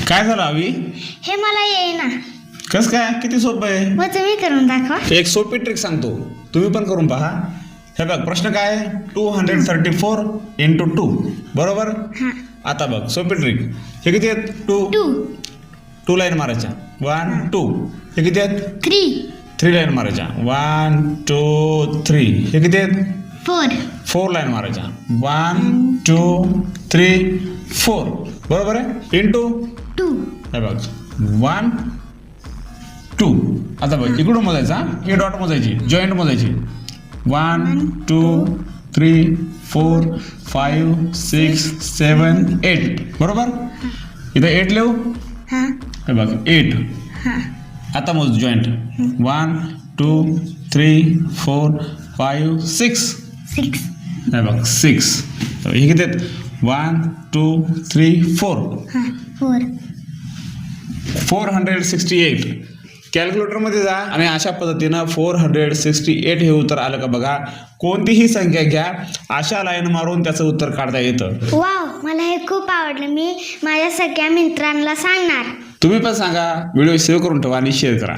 काय झालं अवी? हे मला येईना. कस काय? किती सोपं आहे. मग तुम्ही करून दाखवा. एक सोपी ट्रिक सांगतो, तुम्ही पण करून पहा. हे बघ, प्रश्न काय आहे? 234 इंटू 2 बरोबर. हां. आता बघ सोपी ट्रिक. हे किती आहेत? 2 2 लाईन मारायच्या. 1 2. हे किती आहेत? 3 लाईन मारायच्या. 1 2 3. हे किती आहेत? 4 लाईन मारायच्या. 1 2 3 4 बरोबर आहे. इंटू 2 हे बघ 1 2. आता बघ इकडून मोजायचा, हे डॉट मोजायची, जॉईंट मोजायची. 1 2 3 4 5 6 7 8 बरोबर. इथं 8 लिहू. हां. हे बघ 8. हां. आता मोज जॉईंट. 1 2 3 4 5 6. 6 हे बघ 6. हे किती आहेत? 1 2 3 4. हां. 4 468. कॅल्क्युलेटरमध्ये जा आणि अशा पद्धतीनं 468 हे उत्तर आलं का बघा. कोणतीही संख्या घ्या, अशा लाईन मारून त्याचं उत्तर काढता येतं. वाव, मला हे खूप आवडलं. मी माझ्या सगळ्या मित्रांना सांगणार. तुम्ही पण सांगा, व्हिडिओ सेव्ह करून ठेवा आणि शेअर करा.